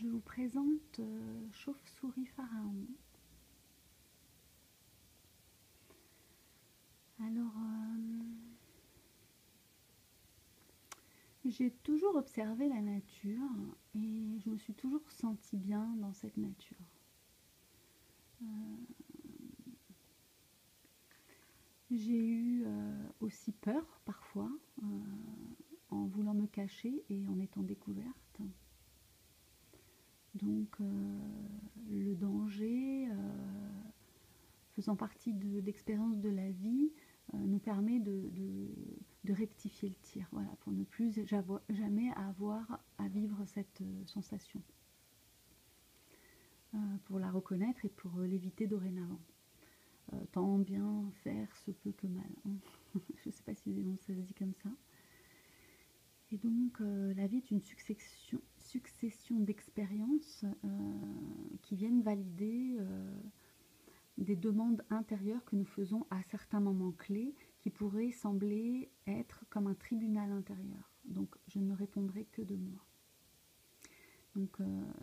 je vous présente Chauve-souris Pharaon. Alors, j'ai toujours observé la nature et je me suis toujours sentie bien dans cette nature. J'ai eu aussi peur parfois en voulant me cacher et en étant découverte. Donc le danger, faisant partie de l'expérience de la vie, nous permet de rectifier le tir, voilà, pour ne plus jamais avoir à vivre cette sensation, pour la reconnaître et pour l'éviter dorénavant. Tant bien faire se peut que mal, hein. Je ne sais pas si ça se dit comme ça. Et donc la vie est une succession d'expériences qui viennent valider des demandes intérieures que nous faisons à certains moments clés qui pourraient sembler être comme un tribunal intérieur. Donc je ne répondrai que de moi. Donc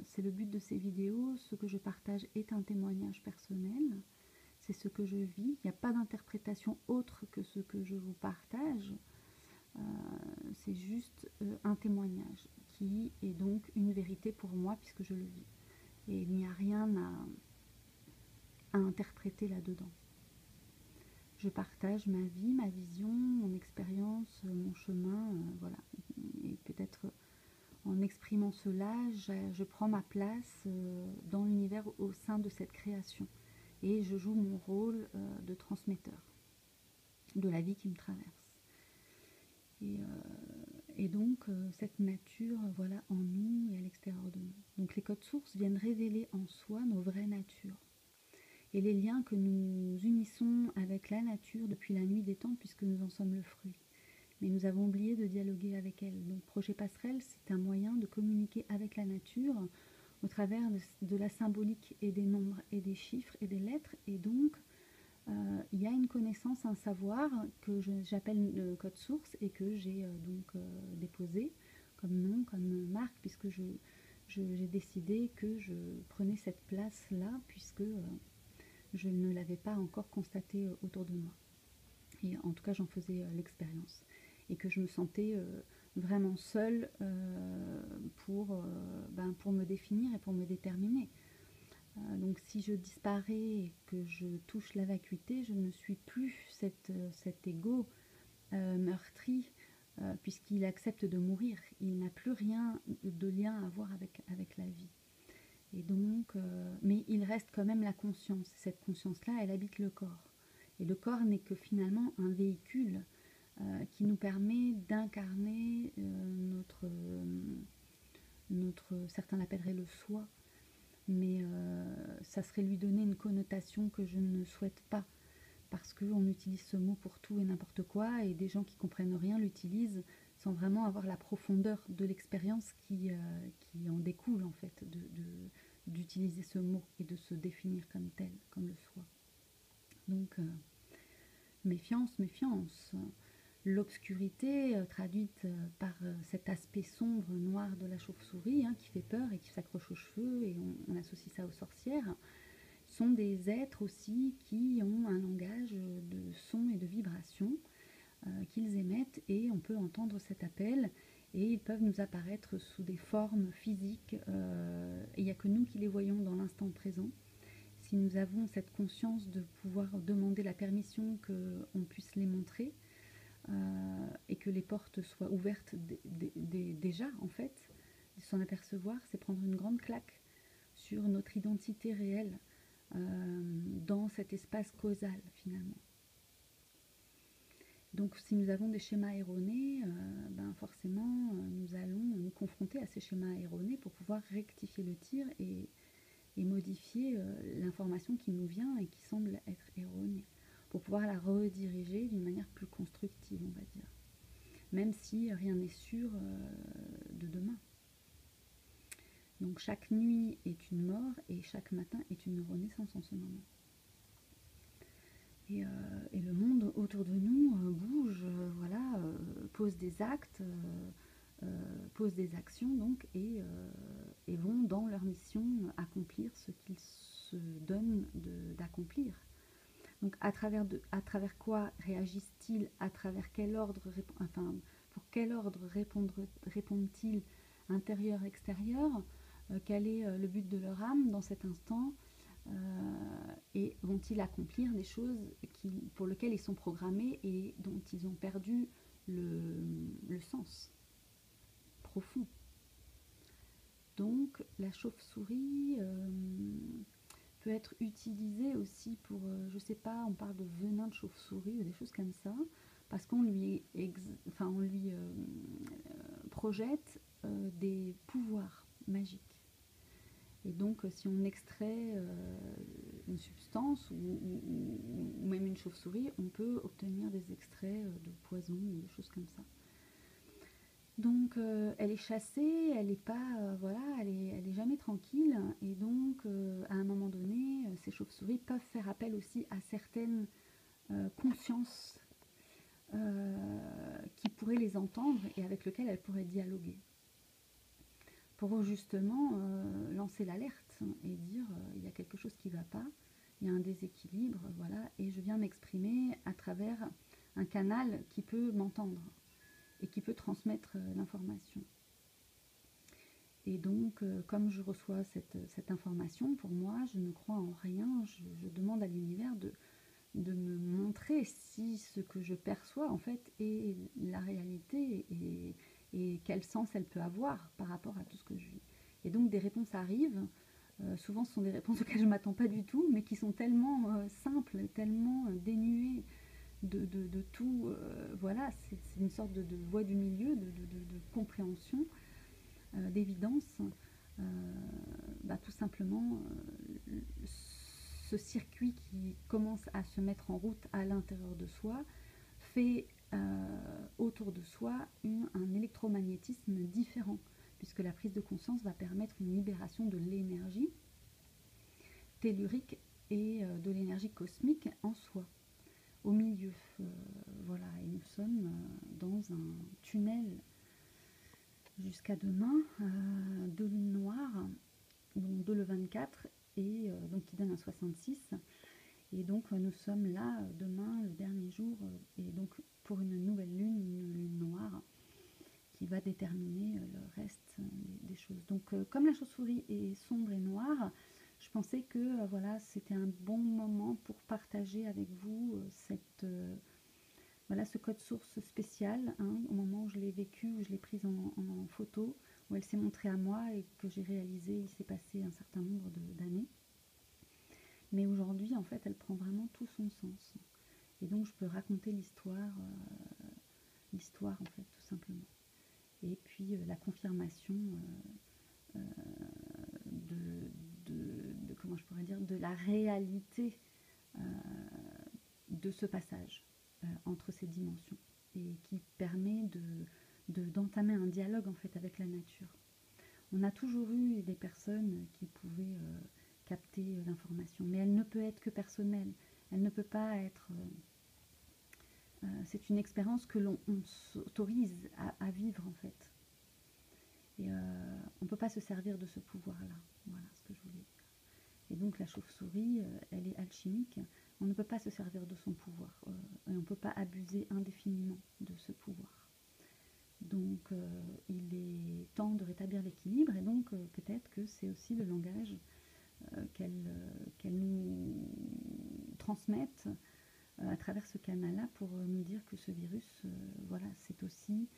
c'est le but de ces vidéos. Ce que je partage est un témoignage personnel. C'est ce que je vis. Il n'y a pas d'interprétation autre que ce que je vous partage. C'est juste un témoignage qui est donc une vérité pour moi puisque je le vis. Et il n'y a rien à interpréter là-dedans. Je partage ma vie, ma vision, mon expérience, mon chemin, voilà. Et peut-être en exprimant cela, je prends ma place dans l'univers au sein de cette création. Et je joue mon rôle de transmetteur de la vie qui me traverse. Et donc, cette nature, voilà, en nous et à l'extérieur de nous. Donc les codes sources viennent révéler en soi nos vraies natures. Et les liens que nous unissons avec la nature depuis la nuit des temps, puisque nous en sommes le fruit. Mais nous avons oublié de dialoguer avec elle. Donc Projet Passerelle, c'est un moyen de communiquer avec la nature au travers de la symbolique et des nombres et des chiffres et des lettres. Et donc, il y a une connaissance, un savoir que j'appelle le code source et que j'ai déposé comme nom, comme marque, puisque j'ai décidé que je prenais cette place-là, puisque je ne l'avais pas encore constaté autour de moi. Et en tout cas, j'en faisais l'expérience. Et que je me sentais vraiment seule pour me définir et pour me déterminer. Donc si je disparais et que je touche la vacuité, je ne suis plus cet ego meurtri, puisqu'il accepte de mourir. Il n'a plus rien de lien à voir avec la vie. Et donc, mais il reste quand même la conscience. Cette conscience-là, elle habite le corps. Et le corps n'est que finalement un véhicule qui nous permet d'incarner certains l'appelleraient le soi, mais ça serait lui donner une connotation que je ne souhaite pas, parce qu'on utilise ce mot pour tout et n'importe quoi, et des gens qui comprennent rien l'utilisent sans vraiment avoir la profondeur de l'expérience qui en découle en fait, d'utiliser ce mot et de se définir comme tel, comme le soi. Donc méfiance, méfiance. L'obscurité traduite par cet aspect sombre, noir de la chauve-souris, qui fait peur et qui s'accroche aux cheveux, et on associe ça aux sorcières, sont des êtres aussi qui ont un langage de son et de vibration qu'ils émettent, et on peut entendre cet appel, et ils peuvent nous apparaître sous des formes physiques, et il n'y a que nous qui les voyons dans l'instant présent. Si nous avons cette conscience de pouvoir demander la permission qu'on puisse les montrer, et que les portes soient ouvertes déjà, en fait, de s'en apercevoir, c'est prendre une grande claque sur notre identité réelle dans cet espace causal, finalement. Donc si nous avons des schémas erronés, forcément nous allons nous confronter à ces schémas erronés pour pouvoir rectifier le tir et modifier l'information qui nous vient et qui semble être erronée, pour pouvoir la rediriger d'une manière plus constructive, on va dire. Même si rien n'est sûr de demain. Donc chaque nuit est une mort et chaque matin est une renaissance en ce moment. Et le monde autour de nous bouge, pose des actes, pose des actions donc, et et vont dans leur mission accomplir ce qu'ils se donnent d'accomplir. Donc à travers quoi réagissent-ils, à travers quel ordre, enfin pour quel ordre répondent-ils, intérieur, extérieur, quel est le but de leur âme dans cet instant, et vont-ils accomplir des choses pour lesquelles ils sont programmés et dont ils ont perdu le sens profond. Donc la chauve-souris peut être utilisée aussi pour, je sais pas, on parle de venin de chauve-souris ou des choses comme ça, parce qu'on lui, projette des pouvoirs magiques. Et donc si on extrait une substance ou même une chauve-souris, on peut obtenir des extraits de poison ou des choses comme ça. Donc elle est chassée, elle n'est pas, voilà, elle est jamais tranquille, et donc à un moment donné, ces chauves-souris peuvent faire appel aussi à certaines consciences qui pourraient les entendre et avec lesquelles elles pourraient dialoguer, pour justement lancer l'alerte et dire il y a quelque chose qui ne va pas, il y a un déséquilibre, voilà, et je viens m'exprimer à travers un canal qui peut m'entendre et qui peut transmettre l'information. Et donc, comme je reçois cette information, pour moi, je ne crois en rien, je demande à l'univers de me montrer si ce que je perçois, en fait, est la réalité et quel sens elle peut avoir par rapport à tout ce que je vis. Et donc, des réponses arrivent. Souvent, ce sont des réponses auxquelles je ne m'attends pas du tout, mais qui sont tellement simples, tellement dénuées de tout, voilà, c'est une sorte de voie du milieu, de compréhension, d'évidence, tout simplement ce circuit qui commence à se mettre en route à l'intérieur de soi fait autour de soi un électromagnétisme différent, puisque la prise de conscience va permettre une libération de l'énergie tellurique et de l'énergie cosmique en soi, au milieu. Voilà, et nous sommes dans un tunnel jusqu'à demain de lune noire, donc de le 24, et donc qui donne un 66. Et donc nous sommes là demain, le dernier jour, et donc pour une nouvelle lune, une lune noire, qui va déterminer le reste des choses. Donc comme la chauve-souris est sombre et noire, je pensais que voilà, c'était un bon moment pour partager avec vous voilà, ce code source spécial, hein, au moment où je l'ai vécu, où je l'ai prise en photo, où elle s'est montrée à moi et que j'ai réalisé, il s'est passé un certain nombre d'années. Mais aujourd'hui, en fait, elle prend vraiment tout son sens. Et donc, je peux raconter l'histoire, en fait, tout simplement. Et puis, la confirmation comment je pourrais dire, de la réalité de ce passage entre ces dimensions, et qui permet d'entamer un dialogue, en fait, avec la nature. On a toujours eu des personnes qui pouvaient capter l'information, mais elle ne peut être que personnelle, elle ne peut pas être... c'est une expérience que l'on s'autorise à vivre, en fait. Et on ne peut pas se servir de ce pouvoir-là. Voilà ce que je voulais dire. Et donc la chauve-souris, elle est alchimique. On ne peut pas se servir de son pouvoir. Et on ne peut pas abuser indéfiniment de ce pouvoir. Donc il est temps de rétablir l'équilibre. Et donc peut-être que c'est aussi le langage qu'elle nous transmette à travers ce canal-là, pour nous dire que ce virus, voilà, c'est aussi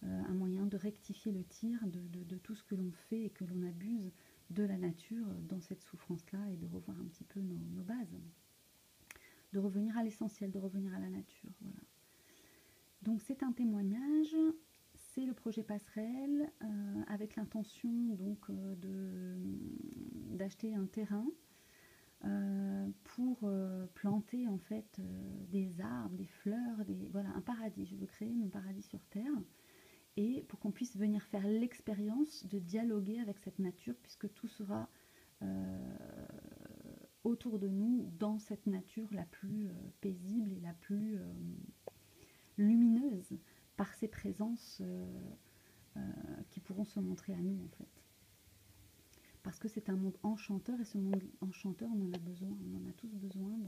un moyen de rectifier le tir de tout ce que l'on fait et que l'on abuse de la nature dans cette souffrance-là, et de revoir un petit peu nos bases, de revenir à l'essentiel, de revenir à la nature. Voilà. Donc c'est un témoignage, c'est le projet Passerelle, avec l'intention donc d'acheter un terrain pour planter, en fait, des arbres, des fleurs, voilà, un paradis. Je veux créer mon paradis sur terre, et pour qu'on puisse venir faire l'expérience de dialoguer avec cette nature, puisque tout sera autour de nous, dans cette nature la plus paisible et la plus lumineuse, par ces présences qui pourront se montrer à nous, en fait. parce que c'est un monde enchanteur, et ce monde enchanteur, on en a besoin, on en a tous besoin.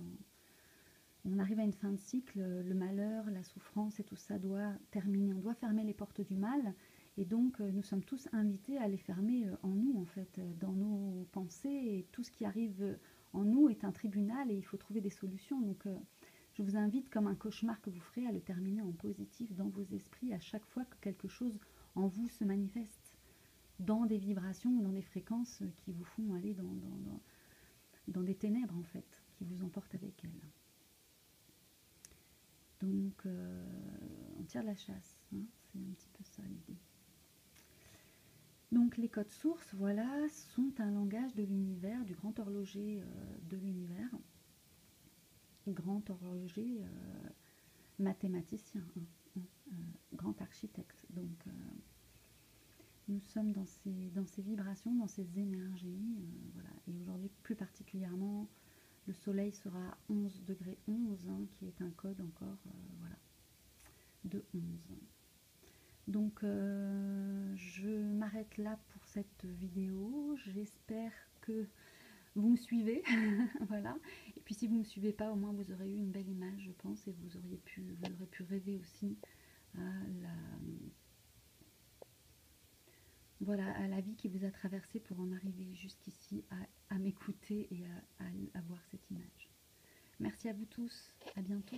On arrive à une fin de cycle, le malheur, la souffrance et tout ça doit terminer, on doit fermer les portes du mal, et donc nous sommes tous invités à les fermer en nous, en fait, dans nos pensées, et tout ce qui arrive en nous est un tribunal, et il faut trouver des solutions. Donc je vous invite, comme un cauchemar que vous ferez, à le terminer en positif dans vos esprits à chaque fois que quelque chose en vous se manifeste, dans des vibrations ou dans des fréquences qui vous font aller dans des ténèbres, en fait, qui vous emportent avec elles. Donc, on tire la chasse, hein, c'est un petit peu ça l'idée. Donc, les codes sources, voilà, sont un langage de l'univers, du grand horloger de l'univers, grand horloger mathématicien, grand architecte. Donc, nous sommes dans ces vibrations, dans ces énergies, voilà. Et aujourd'hui, plus particulièrement, le soleil sera à 11 degrés 11, hein, qui est un code encore, voilà, de 11. Donc, je m'arrête là pour cette vidéo. J'espère que vous me suivez, voilà. Et puis, si vous ne me suivez pas, au moins, vous aurez eu une belle image, je pense, et vous aurez pu rêver aussi à la vie qui vous a traversé pour en arriver jusqu'ici, à m'écouter et à voir cette image. Merci à vous tous, à bientôt.